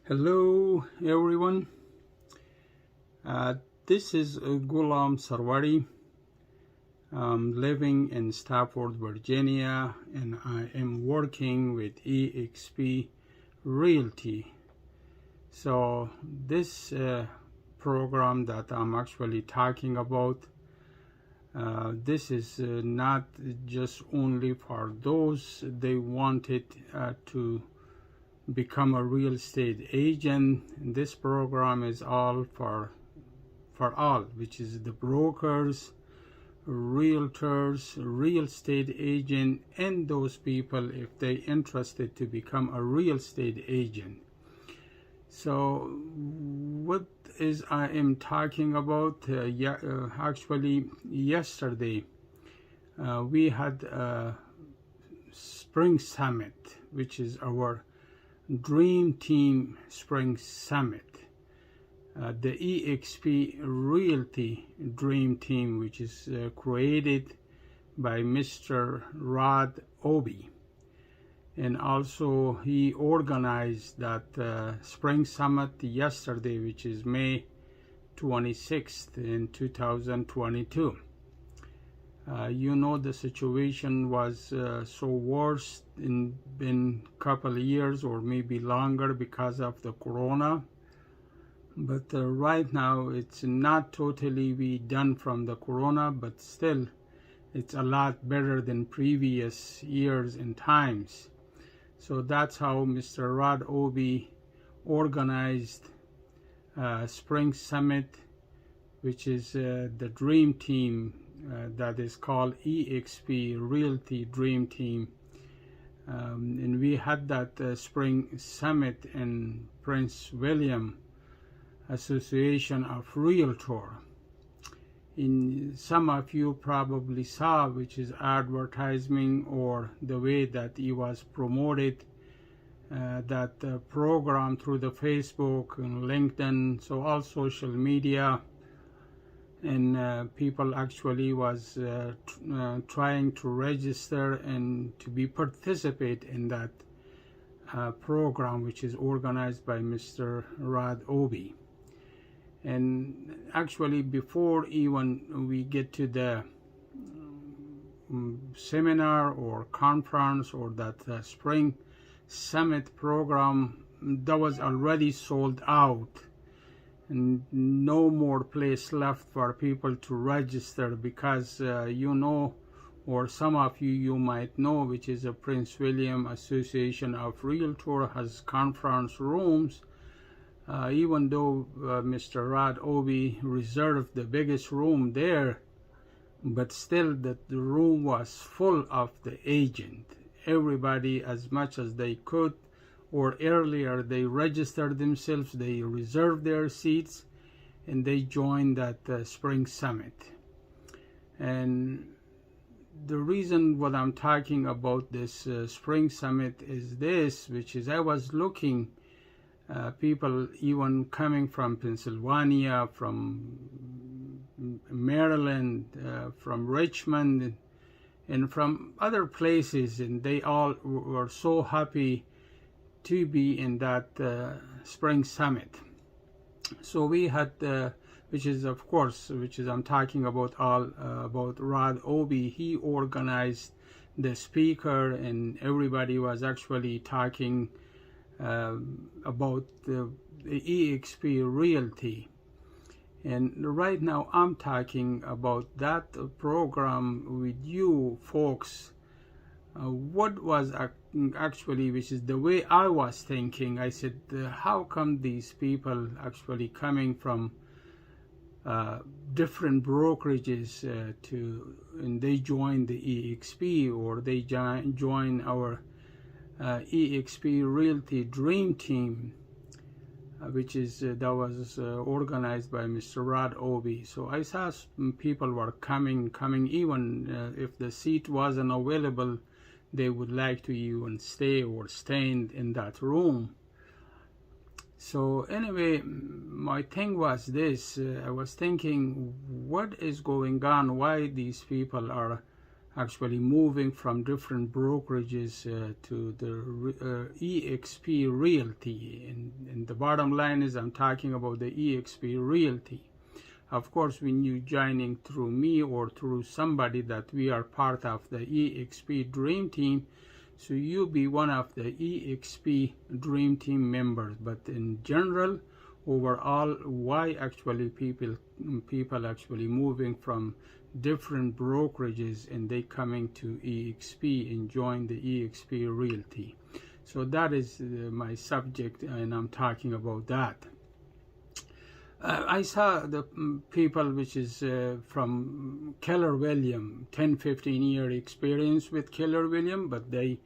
Hello everyone, this is Ghulam Sarwari. I'm living in Stafford, Virginia, and I am working with EXP Realty. So this program that I'm actually talking about, this is not just only for those they wanted to become a real estate agent. This program is all for all, which is the brokers, realtors, real estate agent, and those people if they interested to become a real estate agent. So what is I am talking about, actually yesterday we had a spring summit, which is our Dream Team Spring Summit. The EXP Realty Dream Team, which is created by Mr. Rod Obi. And also he organized that Spring Summit yesterday, which is May 26th in 2022. You know, the situation was so worse in a couple of years or maybe longer because of the corona, but right now it's not totally be done from the corona, but still it's a lot better than previous years and times. So that's how Mr. Rod Obi organized Spring Summit, which is the Dream Team that is called EXP Realty Dream Team. And we had that Spring Summit in Prince William Association of Realtor. In some of you probably saw, which is advertising or the way that it was promoted, that program through the Facebook and LinkedIn, so all social media, and people actually was trying to register and to be participate in that program, which is organized by Mr. Rod Obi. And actually, before even we get to the seminar or conference or that spring summit program, that was already sold out, and no more place left for people to register because you know, or some of you might know, which is a Prince William Association of Realtor has conference rooms. Even though Mr. Rod Obi reserved the biggest room there, but still the room was full of the agent. Everybody, as much as they could, or earlier they registered themselves, they reserved their seats, and they joined that Spring Summit. And the reason what I'm talking about this Spring Summit is this, which is I was looking people even coming from Pennsylvania, from Maryland, from Richmond, and from other places, and they all were so happy to be in that Spring Summit. So we had, which is of course, which is I'm talking about all about Rod Obi. He organized the speaker, and everybody was actually talking about the EXP Realty. And right now I'm talking about that program with you folks. What was actually, which is the way I was thinking, I said, how come these people actually coming from different brokerages and they join the EXP, or they join our EXP Realty Dream Team, which is that was organized by Mr. Rod Obi. So I saw some people were coming even if the seat wasn't available, they would like to even stay or stand in that room. So anyway, my thing was this, I was thinking, what is going on? Why these people are actually moving from different brokerages to the EXP Realty, and And the bottom line is I'm talking about the EXP Realty. Of course, when you joining through me or through somebody that we are part of the EXP Dream Team, so you be one of the EXP Dream Team members. But in general, overall, why actually people actually moving from different brokerages and they coming to EXP and join the EXP Realty. So that is my subject, and I'm talking about that. I saw the people which is from Keller Williams, 10-15 year experience with Keller Williams, but they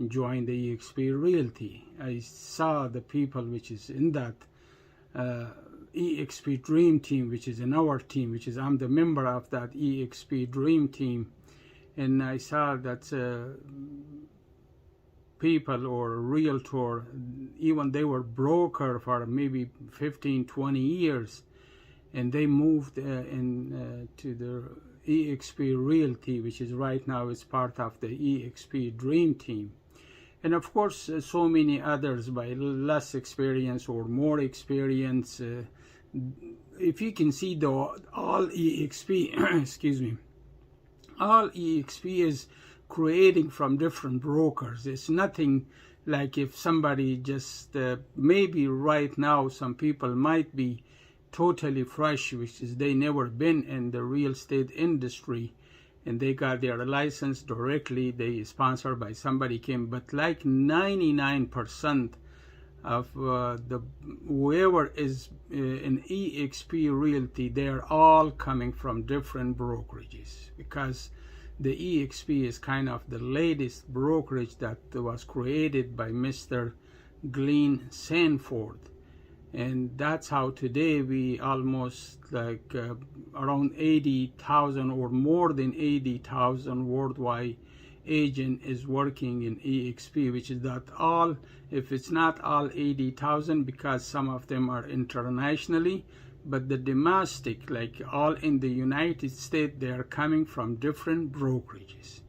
joined the EXP Realty. I saw the people which is in that EXP Dream Team, which is in our team, which is I'm the member of that EXP Dream Team, and I saw that people or realtor, even they were broker for maybe 15-20 years, and they moved to the EXP Realty, which is right now is part of the EXP Dream Team. And of course, so many others by less experience or more experience. If you can see, though, all EXP, excuse me, all EXP is creating from different brokers. It's nothing like if somebody just maybe right now some people might be totally fresh, which is they never been in the real estate industry, and they got their license directly, they sponsored by somebody came, but like 99% of the whoever is in EXP Realty, they are all coming from different brokerages, because the EXP is kind of the latest brokerage that was created by Mr. Glenn Sanford. And that's how today we almost like around 80,000 or more than 80,000 worldwide agent is working in EXP, which is not all, if it's not all 80,000, because some of them are internationally, but the domestic, like all in the United States, they are coming from different brokerages.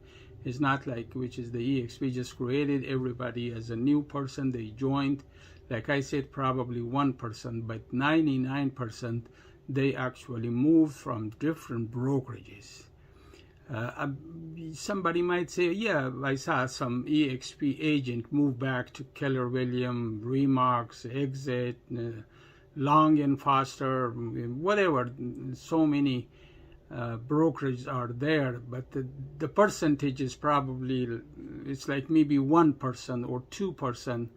It's not like which is the EXP just created everybody as a new person they joined. Like I said, probably 1%, but 99% they actually moved from different brokerages. Somebody might say, yeah, I saw some EXP agent move back to Keller Williams, Remarks, Exit, Long and Foster, whatever. So many brokerages are there, but the percentage is probably, it's like maybe 1% or 2%.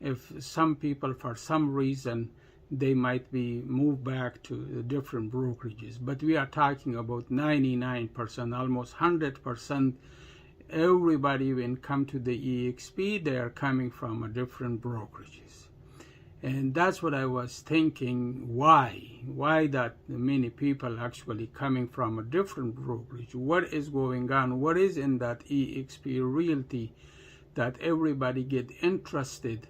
If some people, for some reason, they might be moved back to different brokerages. But we are talking about 99%, almost 100%. Everybody, when come to the EXP, they are coming from a different brokerages. And that's what I was thinking, why that many people actually coming from a different brokerage. What is going on? What is in that EXP Realty that everybody get interested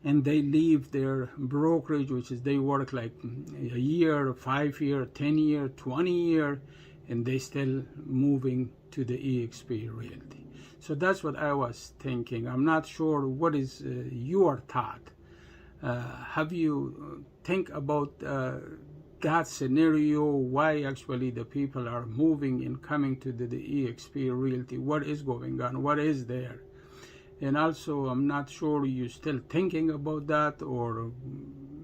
and they leave their brokerage, which is they work like a year, 5 year, 10 year, 20 year, and they still moving to the EXP Realty. So that's what I was thinking. I'm not sure what is your thought. Have you think about that scenario, why actually the people are moving and coming to the EXP Realty? What is going on? What is there? And also, I'm not sure you're still thinking about that, or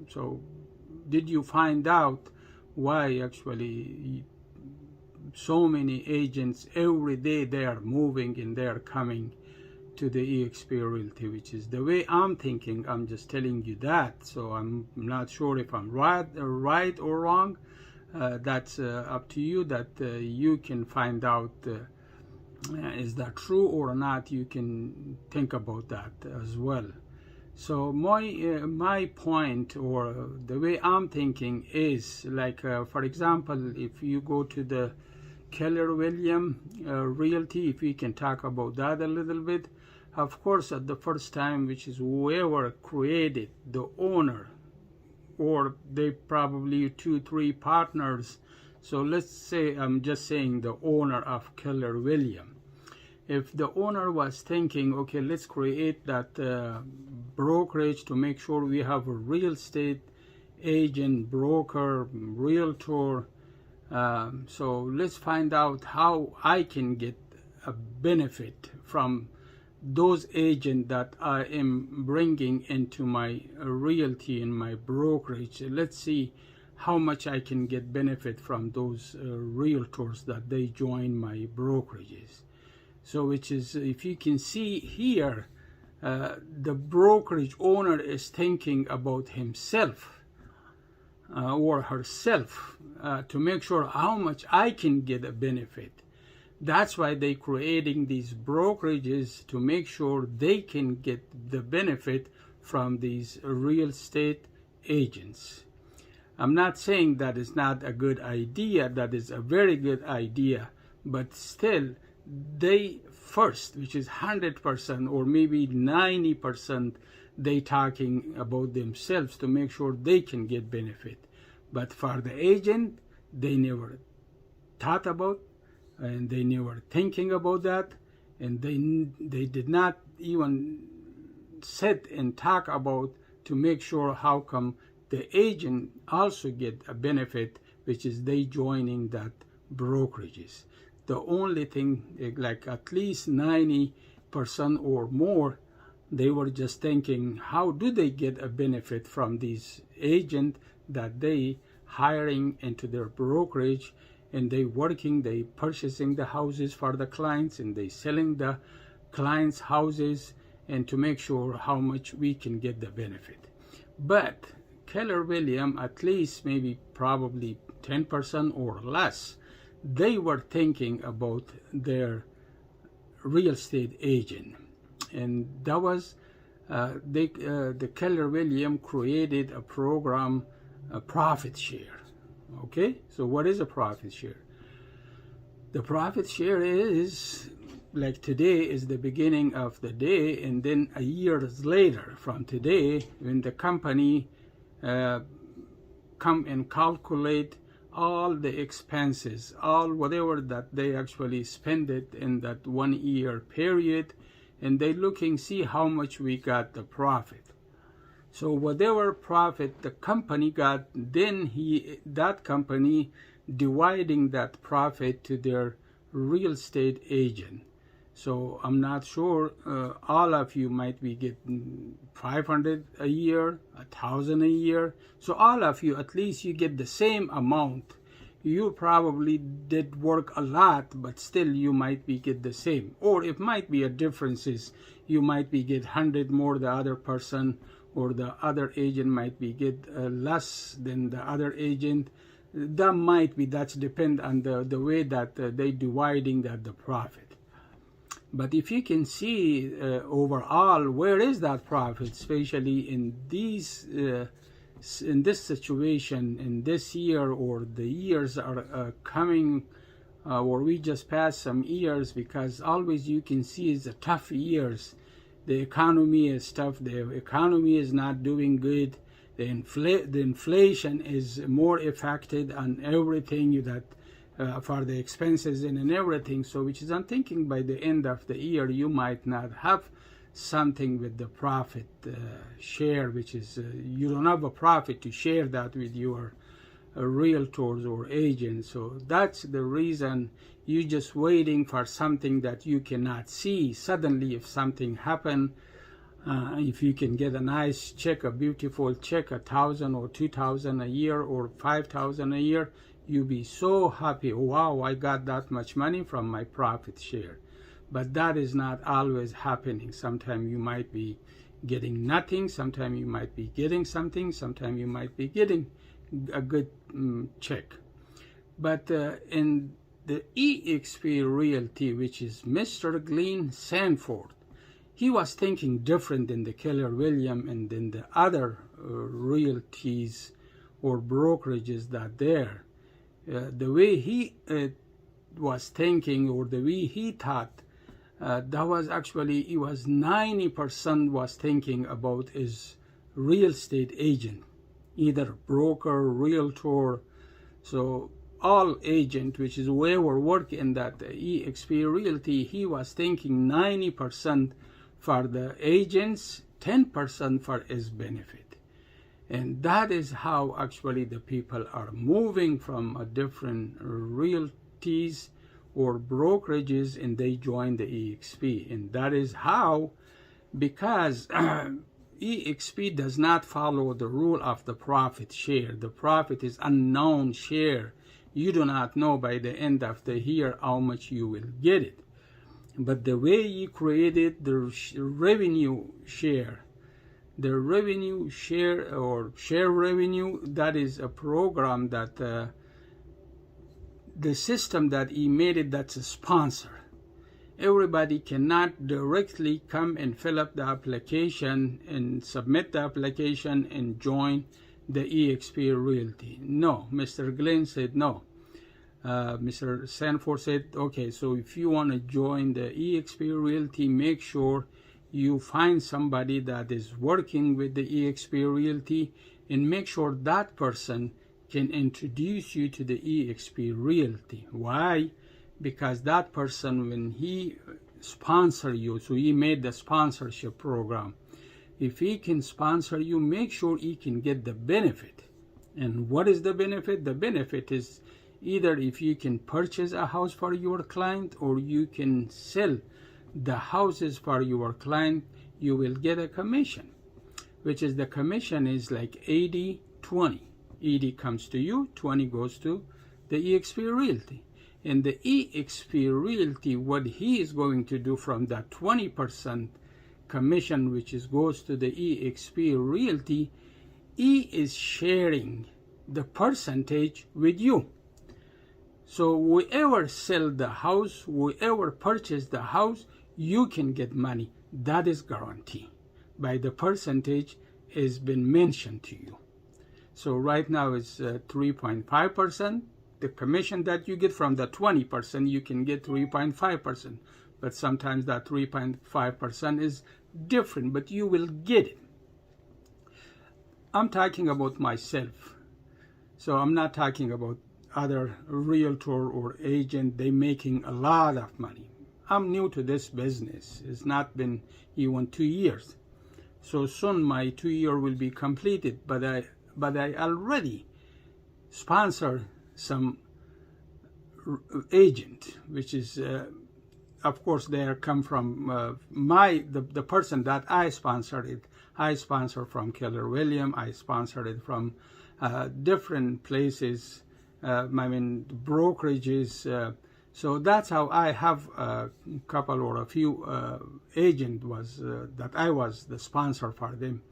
so did you find out why actually so many agents every day they are moving and they are coming to the EXP Realty, which is the way I'm thinking. I'm just telling you that, so I'm not sure if I'm right or wrong. That's up to you, that you can find out is that true or not. You can think about that as well. So my point, or the way I'm thinking, is like for example, if you go to the Keller Williams Realty, if we can talk about that a little bit. Of course, at the first time, which is whoever created, the owner, or they probably 2-3 partners. So let's say, I'm just saying the owner of Keller Williams. If the owner was thinking, okay, let's create that brokerage to make sure we have a real estate agent, broker, realtor. So let's find out how I can get a benefit from those agents that I am bringing into my realty and my brokerage. Let's see how much I can get benefit from those realtors that they join my brokerages. So which is, if you can see here, the brokerage owner is thinking about himself or herself to make sure how much I can get a benefit. That's why they creating these brokerages, to make sure they can get the benefit from these real estate agents. I'm not saying that is not a good idea. That is a very good idea, but still they first, which is 100% or maybe 90%, they talking about themselves to make sure they can get benefit. But for the agent, they never thought about, and they never thinking about that, and they did not even sit and talk about to make sure how come the agent also get a benefit, which is they joining that brokerages. The only thing, like at least 90% or more, they were just thinking, how do they get a benefit from these agents that they hiring into their brokerage, and they working, they purchasing the houses for the clients, and they selling the clients' houses, and to make sure how much we can get the benefit. But Keller Williams, at least maybe probably 10% or less, they were thinking about their real estate agent. And that was, the Keller Williams created a program, a profit share. Okay, so what is a profit share? The profit share is, like today is the beginning of the day, and then a year later from today, when the company come and calculate all the expenses, all whatever that they actually spend it in that 1 year period, and they looking see how much we got the profit. So whatever profit the company got, then that company dividing that profit to their real estate agent. So I'm not sure, all of you might be getting 500 a year, 1,000 a year. So all of you, at least you get the same amount. You probably did work a lot, but still you might be get the same. Or it might be a differences. You might be get 100 more the other person, or the other agent might be get less than the other agent. That might be, that's depend on the way that they dividing the profit. But if you can see overall, where is that profit, especially in these in this situation, in this year, or the years are coming, or we just passed some years, because always you can see it's a tough years. The economy is tough. The economy is not doing good. The inflation is more affected on everything that for the expenses and everything. So which is, I'm thinking by the end of the year you might not have something with the profit share, which is you don't have a profit to share that with your realtors or agents. So that's the reason you're just waiting for something that you cannot see. Suddenly if something happen, if you can get a nice check, a beautiful check, 1,000 or 2,000 a year or 5,000 a year, you'll be so happy. Wow, I got that much money from my profit share. But that is not always happening. Sometimes you might be getting nothing. Sometimes you might be getting something. Sometimes you might be getting a good check. But in the EXP Realty, which is Mr. Glenn Sanford, he was thinking different than the Keller Williams and then the other realties or brokerages that there. The way he was thinking, or the way he thought, that was actually, it was 90% was thinking about his real estate agent, either broker, realtor. So all agent, which is whoever work in that EXP Realty, he was thinking 90% for the agents 10% for his benefit. And that is how actually the people are moving from a different realties or brokerages, and they join the EXP. And that is how, because EXP does not follow the rule of the profit share. The profit is unknown share. You do not know by the end of the year how much you will get it. But the way you created the revenue share, the revenue share or share revenue, that is a program that the system that he made it, that's a sponsor. Everybody cannot directly come and fill up the application and submit the application and join the EXP Realty. No, Mr. Glenn said no. Mr. Sanford said, okay, so if you want to join the EXP Realty, make sure you find somebody that is working with the EXP Realty, and make sure that person can introduce you to the EXP Realty. Why? Because that person, when he sponsor you, so he made the sponsorship program, if he can sponsor you, make sure he can get the benefit. And what is the benefit? The benefit is either if you can purchase a house for your client, or you can sell the houses for your client, you will get a commission, which is the commission is like 80-20. 80 comes to you, 20 goes to the EXP Realty. And the EXP Realty, what he is going to do from that 20% commission, which is goes to the EXP Realty, he is sharing the percentage with you. So whoever sell the house, whoever purchase the house, you can get money. That is guaranteed by the percentage has been mentioned to you. So right now it's 3.5%. The commission that you get from the 20%, you can get 3.5%. But sometimes that 3.5% is different, but you will get it. I'm talking about myself. So I'm not talking about other realtor or agent. They making a lot of money. I'm new to this business. It's not been even 2 years. So soon my 2 year will be completed, but I already sponsor some agent, which is of course they come from the person that I sponsored it. I sponsor from Keller Williams. I sponsored it from different places. Brokerages. So that's how I have a couple or a few agent was that I was the sponsor for them.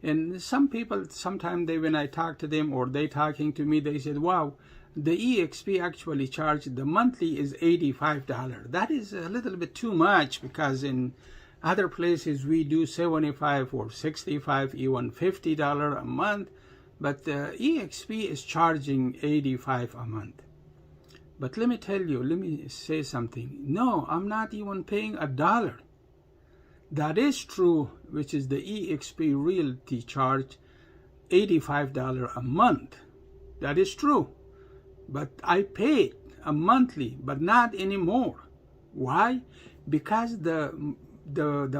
And some people, sometimes when I talk to them or they talking to me, they said, wow, the EXP actually charged, the monthly is $85. That is a little bit too much, because in other places we do $75 or $65, even $50 a month. But the EXP is charging $85 a month. But let me tell you, let me say something. No, I'm not even paying $1. That is true, which is the EXP Realty charge $85 a month. That is true. But I paid a monthly, but not anymore. Why? Because the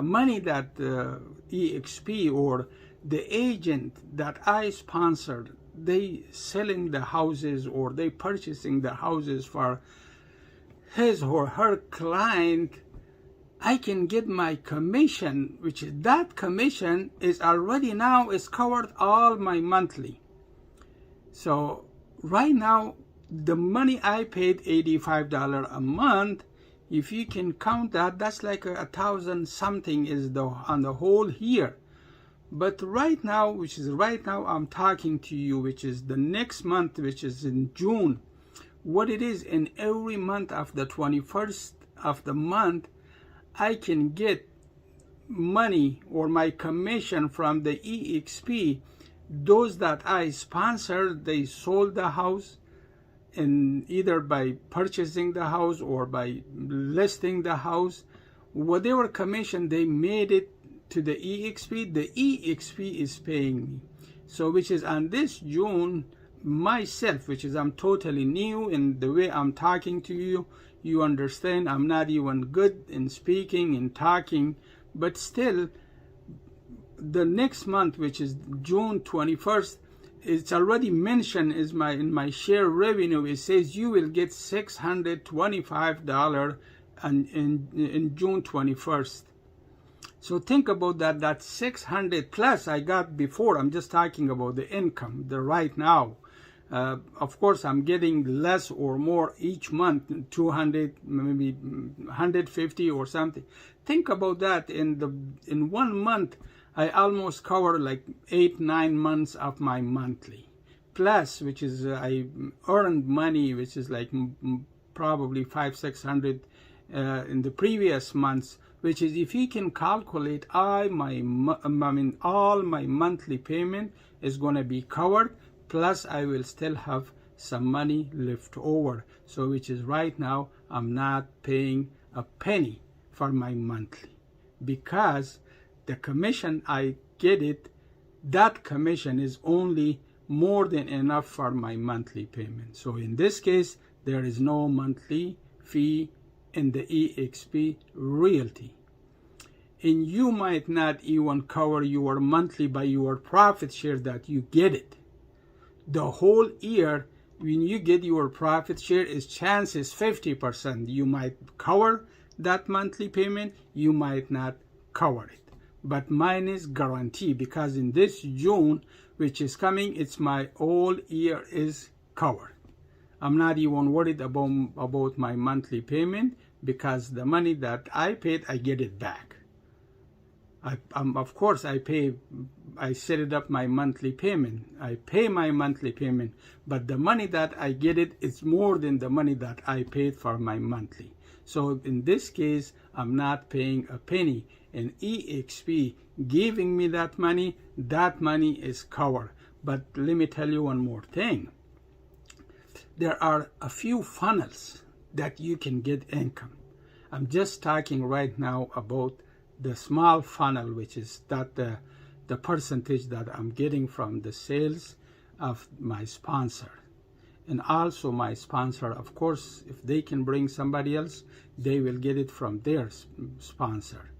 money that EXP or the agent that I sponsored, they selling the houses or they purchasing the houses for his or her client, I can get my commission, which is that commission is already now is covered all my monthly. So right now the money I paid $85 a month, if you can count that, that's like 1,000 something is on the whole year. But right now, which is right now I'm talking to you, which is the next month, which is in June, what it is, in every month of the 21st of the month, I can get money or my commission from the EXP. Those that I sponsored, they sold the house, and either by purchasing the house or by listing the house, whatever commission they made it to the EXP, the EXP is paying me. So which is on this June, myself, which is I'm totally new in the way I'm talking to you, you understand I'm not even good in speaking and talking, but still the next month, which is June 21st, it's already mentioned is in my share revenue. It says you will get $625 in June 21st. So think about that. That 600 plus I got before. I'm just talking about the income, the right now. Of course, I'm getting less or more each month, 200, maybe 150 or something. Think about that. In 1 month, I almost cover like 8-9 months of my monthly. Plus, which is I earned money, which is like probably 500-600 in the previous months. Which is, if you can calculate, all my monthly payment is going to be covered. Plus, I will still have some money left over. So, which is right now, I'm not paying a penny for my monthly, because the commission I get it, that commission is only more than enough for my monthly payment. So, in this case, there is no monthly fee in the EXP Realty. And you might not even cover your monthly by your profit share that you get it. The whole year, when you get your profit share, is chances 50%. You might cover that monthly payment, you might not cover it. But mine is guaranteed, because in this June, which is coming, it's my whole year is covered. I'm not even worried about my monthly payment, because the money that I paid, I get it back. Of course, I set it up my monthly payment. I pay my monthly payment, but the money that I get it is more than the money that I paid for my monthly. So in this case, I'm not paying a penny. And EXP giving me that money is covered. But let me tell you one more thing. There are a few funnels that you can get income. I'm just talking right now about the small funnel, which is that the percentage that I'm getting from the sales of my sponsor. And also my sponsor, of course, if they can bring somebody else, they will get it from their sponsor.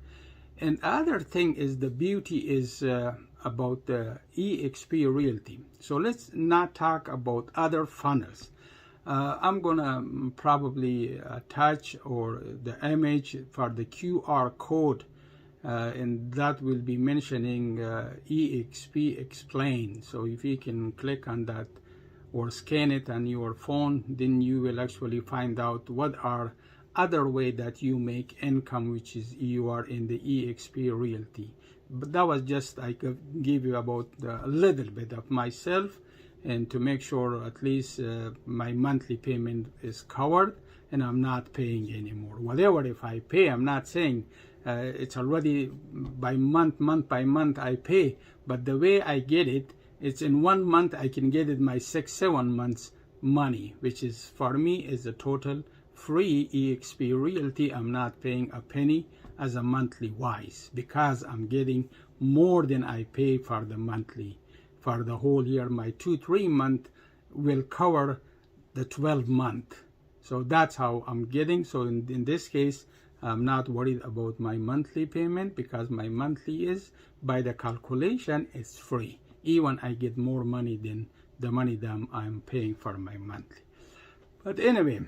And other thing is, the beauty is about the EXP Realty. So let's not talk about other funnels. I'm gonna probably attach or the image for the QR code, and that will be mentioning EXP Explain. So if you can click on that or scan it on your phone, then you will actually find out what are other way that you make income, which is you are in the EXP Realty. But that was just, I could give you about a little bit of myself, and to make sure at least my monthly payment is covered and I'm not paying anymore. Whatever, if I pay, I'm not saying it's already by month by month I pay, but the way I get it, it's in 1 month I can get it my 6-7 months money, which is for me is a total free EXP Realty. I'm not paying a penny as a monthly wise, because I'm getting more than I pay for the monthly. For the whole year, my 2-3 month will cover the 12 month. So that's how I'm getting. So in this case, I'm not worried about my monthly payment, because my monthly is, by the calculation, it's free. Even I get more money than the money that I'm paying for my monthly. But anyway,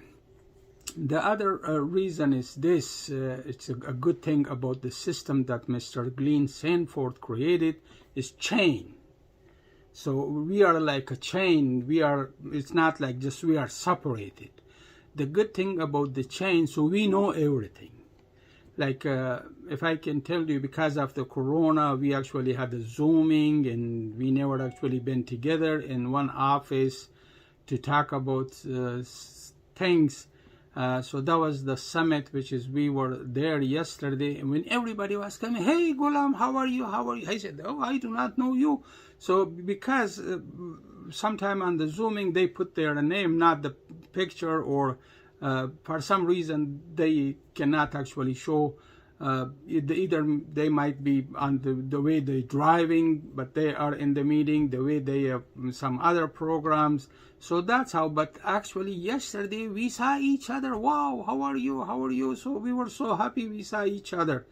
the other reason is this. It's a good thing about the system that Mr. Glenn Sanford created is chain. So we are like a chain. It's not like just we are separated. The good thing about the chain, so we know everything. Like if I can tell you, because of the corona, we actually had a Zooming, and we never actually been together in one office to talk about things. So that was the summit, which is we were there yesterday, and when everybody was coming, hey Ghulam, how are you? I said, oh, I do not know you. So because sometime on the Zooming they put their name, not the picture, or for some reason they cannot actually show. Either they might be on the way they're driving, but they are in the meeting, the way they have some other programs. So that's how. But actually yesterday we saw each other. Wow, how are you? So we were so happy we saw each other.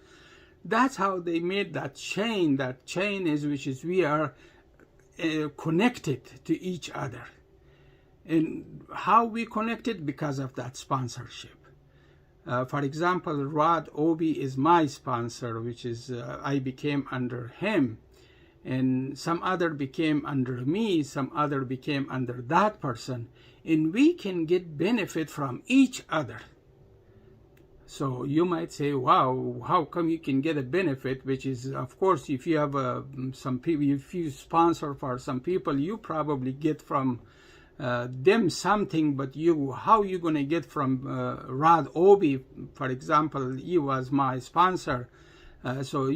That's how they made that chain. That chain is which is we are connected to each other. And how we connected? Because of that sponsorship. For example, Rod Obi is my sponsor, which is I became under him, and some other became under me, some other became under that person, and we can get benefit from each other. So you might say, wow, how come you can get a benefit? Which is, of course, if you have some people, if you sponsor for some people, you probably get from them something, but how you going to get from Rod Obi, for example? He was my sponsor. So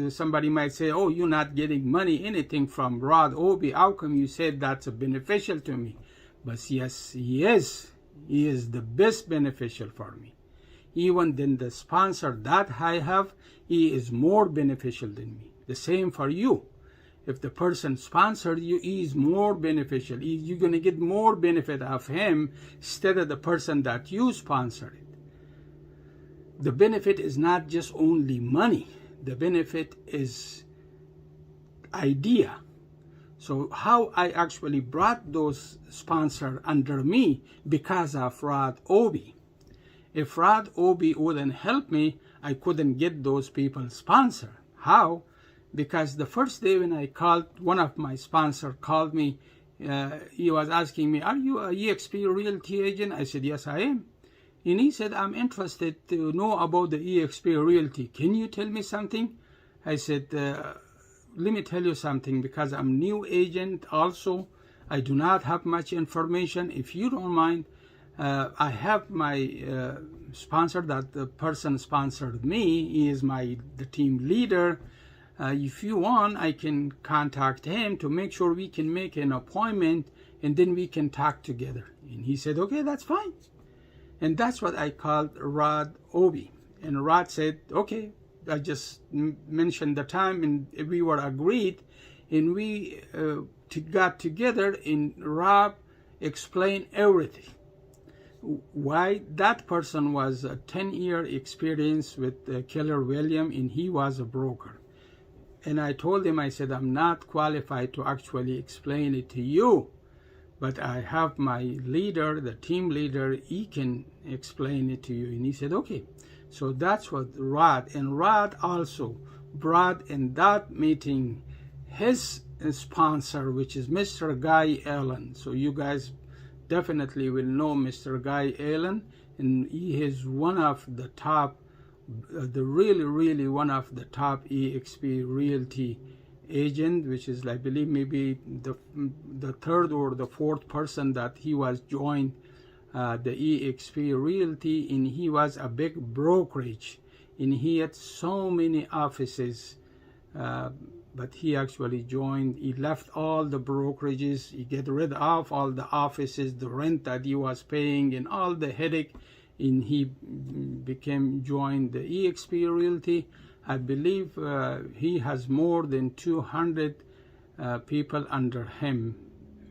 somebody might say, oh, you're not getting money, anything from Rod Obi. How come you said that's beneficial to me? But yes, he is. He is the best beneficial for me. Even than the sponsor that I have, he is more beneficial than me. The same for you. If the person sponsored you, he is more beneficial. You're going to get more benefit of him instead of the person that you sponsored. The benefit is not just only money. The benefit is idea. So how I actually brought those sponsors under me because of Rod Obi. If Rod Obi wouldn't help me, I couldn't get those people sponsored. How? Because the first day when I called, one of my sponsors called me. He was asking me, are you a EXP Realty agent? I said, yes, I am. And he said, I'm interested to know about the EXP Realty. Can you tell me something? I said, let me tell you something, because I'm new agent also. I do not have much information. If you don't mind, I have my sponsor, that the person sponsored me. He is the team leader. If you want, I can contact him to make sure we can make an appointment, and then we can talk together. And he said, okay, that's fine. And that's what I called Rod Obi. And Rod said, okay. I just mentioned the time, and we were agreed, and we got together, and Rob explained everything. Why that person was a 10-year experience with Keller Williams, and he was a broker. And I told him, I said, I'm not qualified to actually explain it to you, but I have my leader, the team leader, he can explain it to you. And he said, okay. So that's what Rod, and Rod also brought in that meeting his sponsor, which is Mr. Guy Allen. So you guys definitely will know Mr. Guy Allen, and he is one of the top, really one of the top EXP Realty agent, which is, I believe, maybe the third or the fourth person that he was joined the EXP Realty, and he was a big brokerage, and he had so many offices, but he actually joined, he left all the brokerages, he get rid of all the offices, the rent that he was paying, and all the headache, and he joined the EXP Realty. I believe he has more than 200 people under him,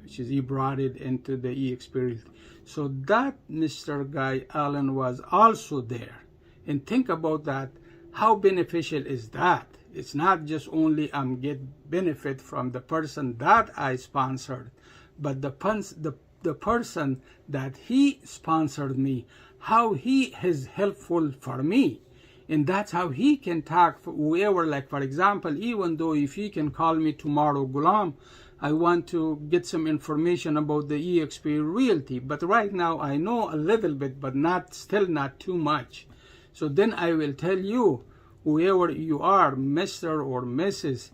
which is he brought it into the EXP Realty. So that Mr. Guy Allen was also there. And think about that. How beneficial is that? It's not just only get benefit from the person that I sponsored, but the person that he sponsored me, how he is helpful for me. And that's how he can talk for whoever, like for example, even though if he can call me tomorrow, Ghulam, I want to get some information about the EXP Realty, but right now I know a little bit, but still not too much. So then I will tell you, whoever you are, Mr. or Mrs.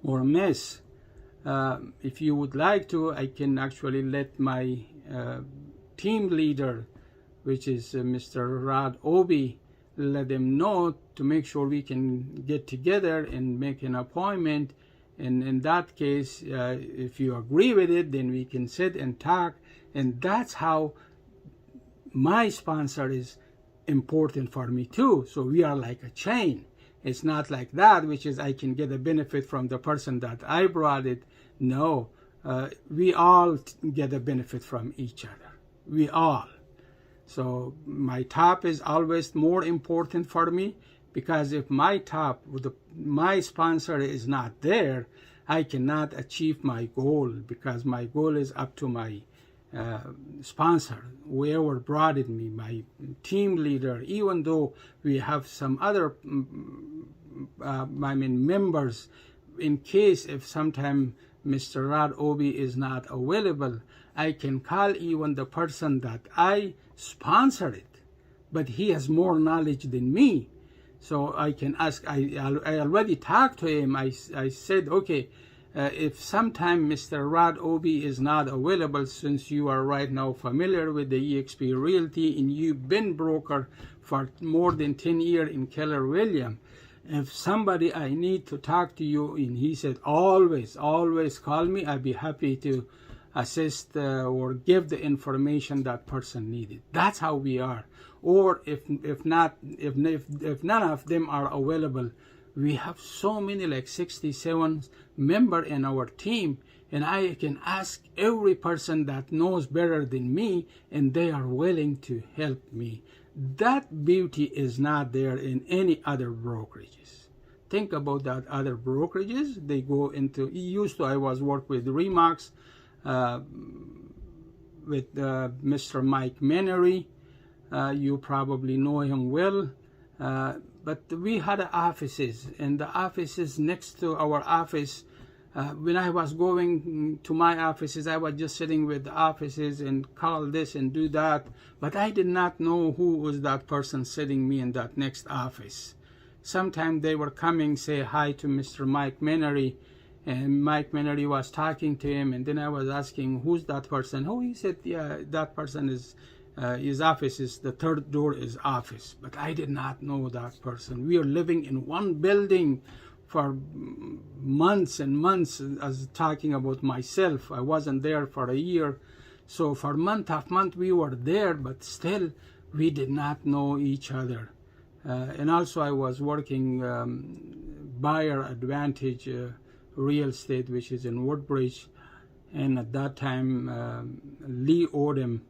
or Miss, if you would like to, I can actually let my team leader, which is Mr. Rod Obi, let them know to make sure we can get together and make an appointment. And in that case, if you agree with it, then we can sit and talk. And that's how my sponsor is important for me too. So we are like a chain. It's not like that, which is I can get a benefit from the person that I brought it. No, we all get a benefit from each other. We all. So my top is always more important for me, because if my my sponsor is not there, I cannot achieve my goal, because my goal is up to my sponsor, whoever brought it me, my team leader. Even though we have some other members, in case if sometime Mr. Rod Obi is not available, I can call even the person that I sponsored it, but he has more knowledge than me. So I can ask, I already talked to him. I said, okay, if sometime Mr. Rod Obi is not available, since you are right now familiar with the EXP Realty and you've been broker for more than 10 years in Keller Williams, if somebody I need to talk to you, and he said, always call me. I'd be happy to assist or give the information that person needed. That's how we are. Or if none of them are available, we have so many, like 67 members in our team, and I can ask every person that knows better than me, and they are willing to help me. That beauty is not there in any other brokerages. Think about that other brokerages. They go into, I was work with Remax, with Mr. Mike Menery. You probably know him well. But we had offices, and the offices next to our office, when I was going to my offices, I was just sitting with the offices and call this and do that, but I did not know who was that person sitting me in that next office. Sometimes they were coming, say hi to Mr. Mike Menery, and Mike Menery was talking to him, and then I was asking, who's that person? Oh, he said, yeah, that person is his office is the third door is office. But I did not know that person. We are living in one building for months and months. As talking about myself, I wasn't there for a year, so for month after month we were there, but still we did not know each other. And also I was working buyer advantage real estate, which is in Woodbridge, and at that time Lee Odom,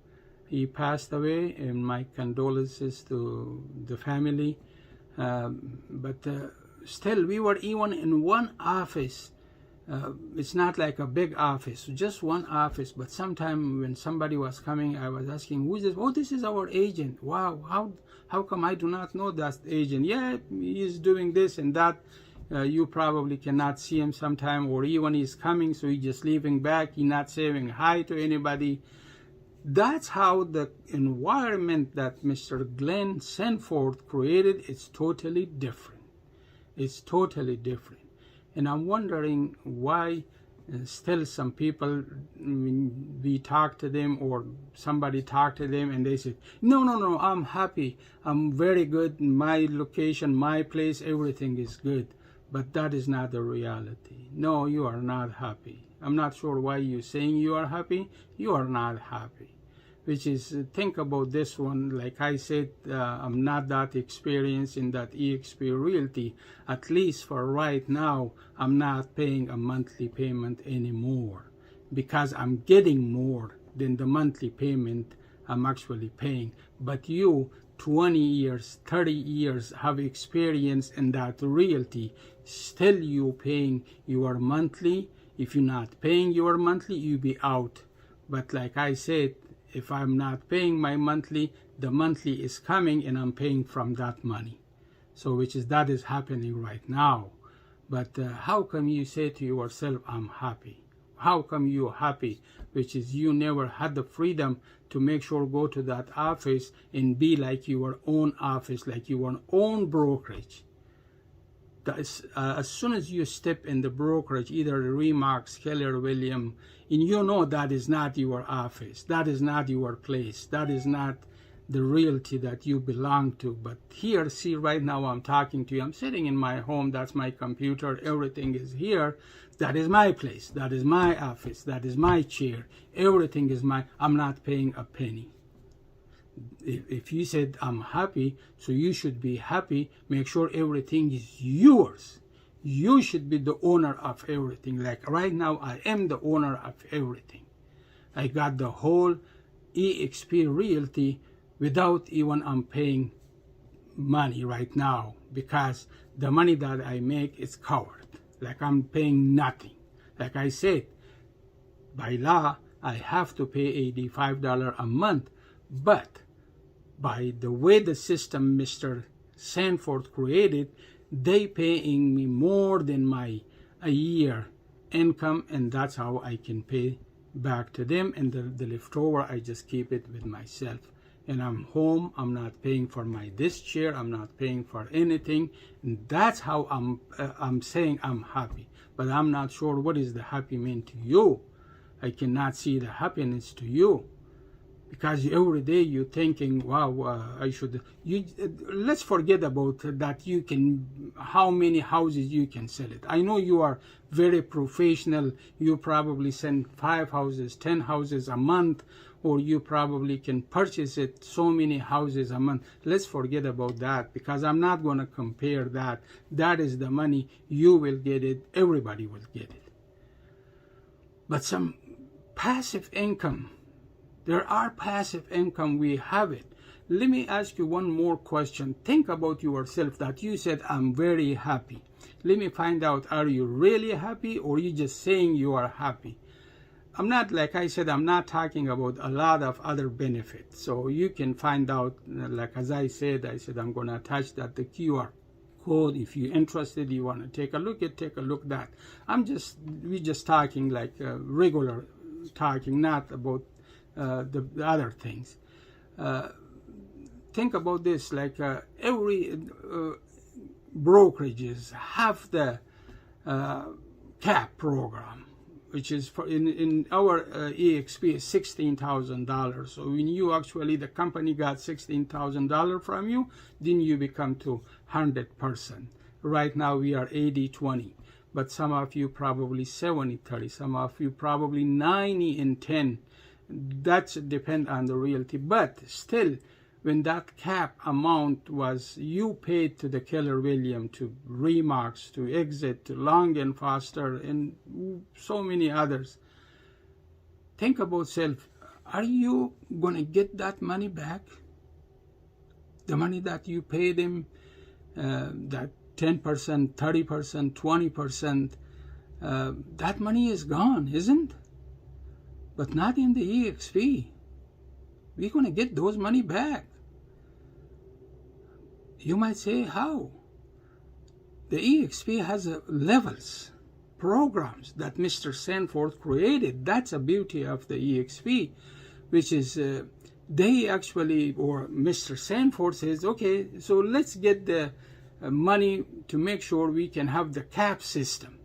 he passed away, and my condolences to the family. But still, we were even in one office. It's not like a big office, just one office. But sometime when somebody was coming, I was asking, who is this? Oh, this is our agent. Wow, how come I do not know that agent? Yeah, he's doing this and that. You probably cannot see him sometime, or even he's coming, so he's just leaving back. He's not saying hi to anybody. That's how the environment that Mr. Glenn Sanford created is totally different. It's totally different. And I'm wondering why still some people, when we talk to them or somebody talk to them and they say, no, I'm happy. I'm very good. My location, my place, everything is good. But that is not the reality. No, you are not happy. I'm not sure why you're saying you are happy. You are not happy. Which is, think about this one. Like I said, I'm not that experienced in that EXP Realty. At least for right now, I'm not paying a monthly payment anymore, because I'm getting more than the monthly payment I'm actually paying. But you, 20 years, 30 years have experience in that realty, still you paying your monthly. If you're not paying your monthly, you be out. But like I said, if I'm not paying my monthly, the monthly is coming and I'm paying from that money. So that is happening right now. But how come you say to yourself, I'm happy? How come you're happy? Which is, you never had the freedom to make sure go to that office and be like your own office, like your own brokerage. As soon as you step in the brokerage, either Remax, Keller Williams, and you know that is not your office, that is not your place, that is not the realty that you belong to. But here, see, right now I'm talking to you, I'm sitting in my home, that's my computer, everything is here. That is my place, that is my office, that is my chair, everything is mine. I'm not paying a penny. If you said I'm happy, so you should be happy. Make sure everything is yours. You should be the owner of everything. Like right now, I am the owner of everything. I got the whole EXP Realty without even I'm paying money right now because the money that I make is covered. Like I'm paying nothing. Like I said, by law, I have to pay $85 a month, but by the way the system Mr. Sanford created, they paying me more than my a year income, and that's how I can pay back to them, and the leftover I just keep it with myself. And I'm home, I'm not paying for this chair, I'm not paying for anything, and that's how I'm saying I'm happy. But I'm not sure what is the happy mean to you. I cannot see the happiness to you, because every day you're thinking, wow, I should. Let's forget about that. You can, how many houses you can sell it. I know you are very professional. You probably send 5 houses, 10 houses a month, or you probably can purchase it so many houses a month. Let's forget about that, because I'm not going to compare that. That is the money. You will get it. Everybody will get it. But some passive income. There are passive income, we have it. Let me ask you one more question. Think about yourself that you said, I'm very happy. Let me find out, are you really happy, or you just saying you are happy? I'm not, like I said, I'm not talking about a lot of other benefits. So you can find out, like as I said I'm going to attach that the QR code. If you're interested, you want to take a look at that. We're just talking like regular talking, not about the other things. Think about this, like every brokerages have the cap program, which is for in our EXP is $16,000. So when you actually, the company got $16,000 from you, then you become to 100%. Right now we are 80-20. But some of you probably 70-30, some of you probably 90-10. That's depend on the realty. But still, when that cap amount was you paid to the Keller Williams, to Remax, to Exit, to Long and Foster, and so many others, think about self. Are you going to get that money back? The money that you paid them, that 10%, 30%, 20%, that money is gone, isn't it? But not in the EXP. We're going to get those money back. You might say, how? The EXP has levels, programs that Mr. Sanford created. That's a beauty of the EXP, which is they actually, or Mr. Sanford says, okay, so let's get the money to make sure we can have the cap system.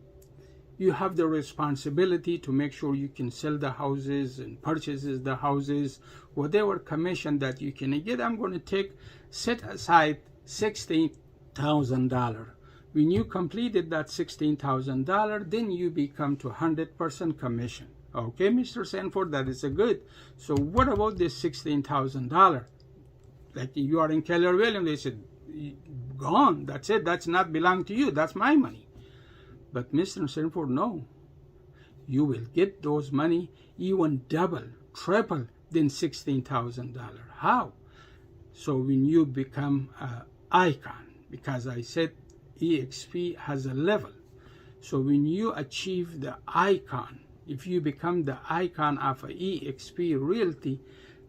You have the responsibility to make sure you can sell the houses and purchases the houses. Whatever commission that you can get, I'm going to set aside $16,000. When you completed that $16,000, then you become to 100% commission. Okay, Mr. Sanford, that is a good. So what about this $16,000? Like you are in Keller Williams, they said, gone, that's it, that's not belong to you, that's my money. But Mr. Sanford, no. You will get those money even double, triple than $16,000. How? So when you become an icon, because I said EXP has a level. So when you achieve the icon, if you become the icon of a EXP Realty,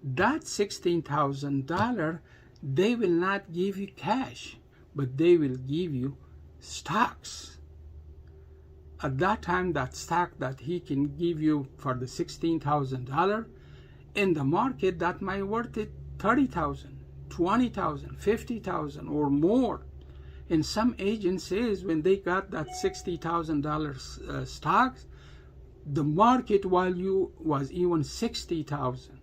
that $16,000, they will not give you cash, but they will give you stocks. At that time, that stock that he can give you for the $16,000 in the market, that might worth it $30,000, $20,000, $50,000 or more. And some agencies, when they got that $60,000 stocks, the market value was even $60,000.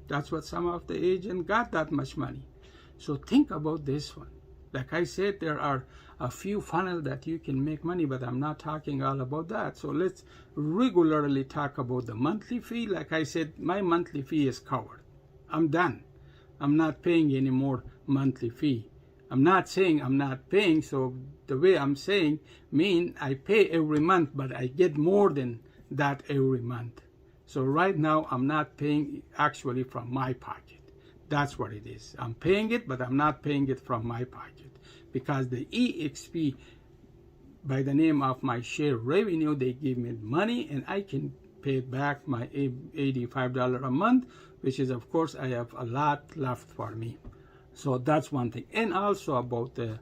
That's what some of the agents got, that much money. So think about this one. Like I said, there are a few funnels that you can make money, but I'm not talking all about that. So let's regularly talk about the monthly fee. Like I said, my monthly fee is covered. I'm done. I'm not paying any more monthly fee. I'm not saying I'm not paying. So the way I'm saying mean I pay every month, but I get more than that every month. So right now I'm not paying actually from my pocket. That's what it is. I'm paying it, but I'm not paying it from my pocket, because the EXP, by the name of my share revenue, they give me money and I can pay back my $85 a month, which is, of course, I have a lot left for me. So that's one thing. And also about the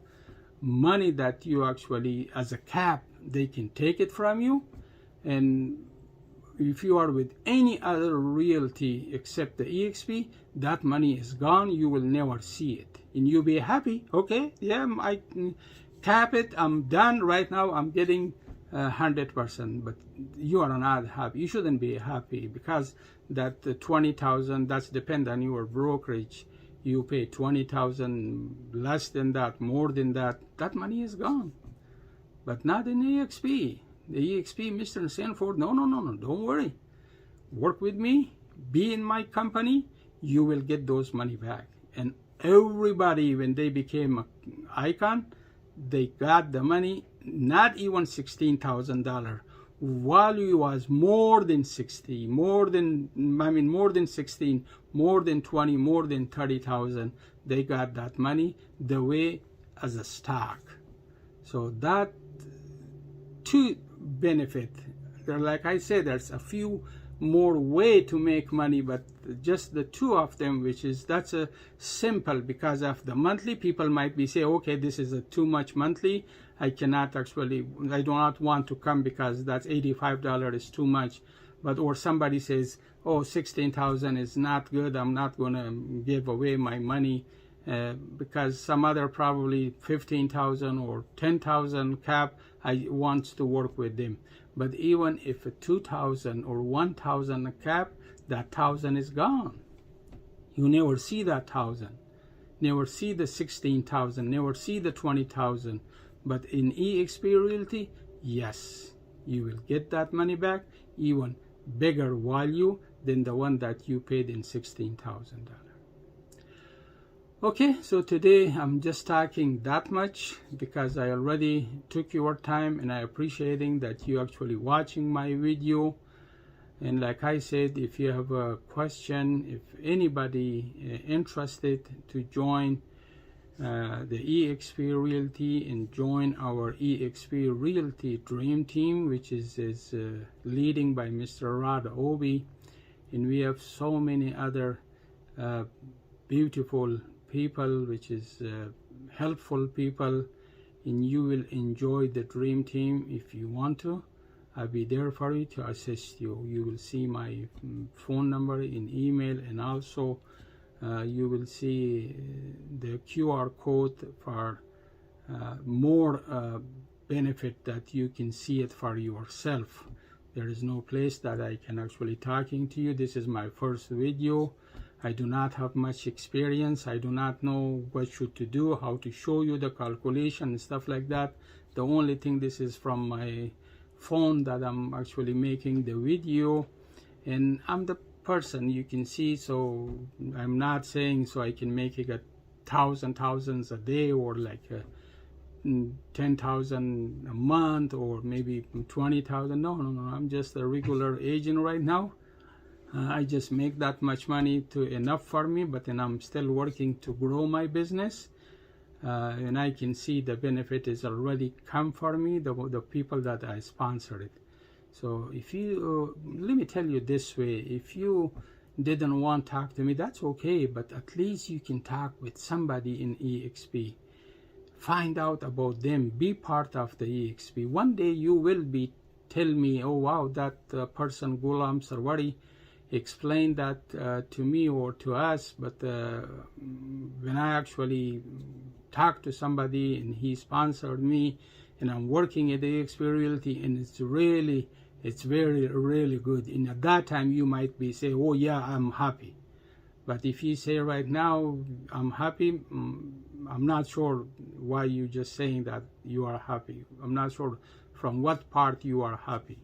money that you actually, as a cap, they can take it from you. And if you are with any other realty except the EXP, that money is gone. You will never see it. And you'll be happy. Okay, yeah, I cap it. I'm done right now. I'm getting 100%. But you are not happy. You shouldn't be happy, because that 20,000, that's depend on your brokerage. You pay 20,000, less than that, more than that. That money is gone. But not in EXP. The EXP, Mr. Sanford, no, don't worry. Work with me, be in my company, you will get those money back. And everybody, when they became an icon, they got the money, not even $16,000. Value was more than 60, more than 16, more than 20, more than 30,000. They got that money the way as a stock. So that to benefit. Like I said, there's a few more way to make money, but just the two of them, which is, that's a simple, because of the monthly, people might be say, okay, this is a too much monthly. I cannot actually, I do not want to come because that's $85 is too much. But, or somebody says, oh, 16,000 is not good. I'm not going to give away my money. Because some other probably 15,000 or 10,000 cap, I want to work with them. But even if a 2,000 or 1,000 cap, that 1,000 is gone. You never see that 1,000, never see the 16,000, never see the 20,000. But in EXP Realty, yes, you will get that money back, even bigger value than the one that you paid in $16,000. Okay, so today I'm just talking that much because I already took your time, and I appreciating that you actually watching my video. And like I said, if you have a question, if anybody interested to join the EXP Realty and join our EXP Realty Dream Team, which is leading by Mr. Rod Obi, and we have so many other beautiful people, which is helpful people, and you will enjoy the Dream Team. If you want to, I'll be there for you to assist you. You will see my phone number in email, and also you will see the QR code for more benefit that you can see it for yourself. There is no place that I can actually talking to you. This is my first video. I do not have much experience. I do not know what should to do, how to show you the calculation and stuff like that. The only thing, this is from my phone that I'm actually making the video, and I'm the person you can see, so I'm not saying so I can make it 1,000 a day, or like 10,000 a month, or maybe 20,000. No, I'm just a regular agent right now. I just make that much money to enough for me, but then I'm still working to grow my business, and I can see the benefit is already come for me, the people that I sponsored. So if you, let me tell you this way, if you didn't want to talk to me, that's okay, but at least you can talk with somebody in EXP. Find out about them, be part of the EXP. One day you will be tell me, oh wow, that person Ghulam Sarwari explain that to me or to us, but when I actually talk to somebody and he sponsored me, and I'm working at the EXP Realty, and it's very really good, and at that time you might be say, oh yeah, I'm happy. But if you say right now I'm happy, I'm not sure why you just saying that you are happy. I'm not sure from what part you are happy.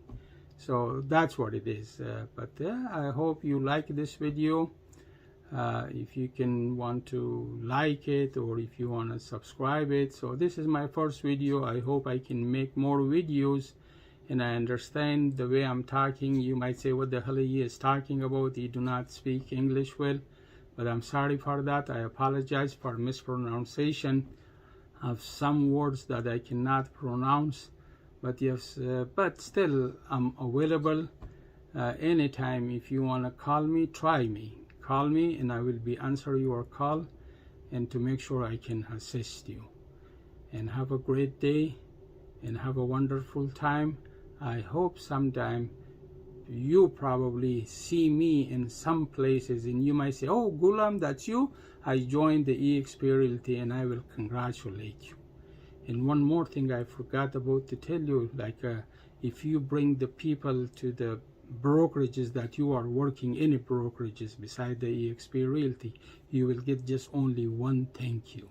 So that's what it is. But I hope you like this video. If you can want to like it, or if you want to subscribe it. So this is my first video. I hope I can make more videos, and I understand the way I'm talking. You might say, what the hell he is talking about? He do not speak English well. but I'm sorry for that. I apologize for mispronunciation of some words that I cannot pronounce. But yes, but still I'm available anytime. If you want to call me, call me and I will be answer your call and to make sure I can assist you. And have a great day and have a wonderful time. I hope sometime you probably see me in some places and you might say, oh Ghulam, that's you. I joined the EXP Realty, and I will congratulate you. And one more thing I forgot about to tell you, like if you bring the people to the brokerages that you are working, any brokerages beside the EXP Realty, you will get just only one thank you.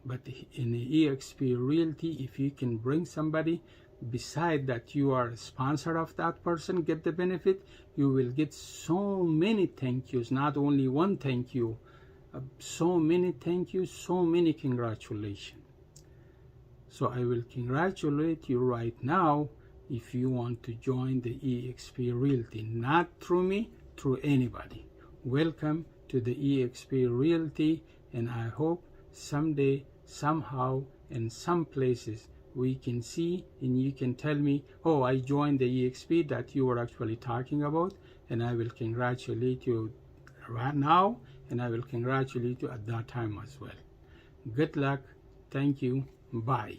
But in the EXP Realty, if you can bring somebody beside that you are a sponsor of that person, get the benefit, you will get so many thank yous, not only one thank you, so many thank yous, so many congratulations. So I will congratulate you right now if you want to join the EXP Realty, not through me, through anybody. Welcome to the EXP Realty, and I hope someday, somehow, in some places, we can see and you can tell me, oh, I joined the EXP that you were actually talking about, and I will congratulate you right now, and I will congratulate you at that time as well. Good luck. Thank you. Bye.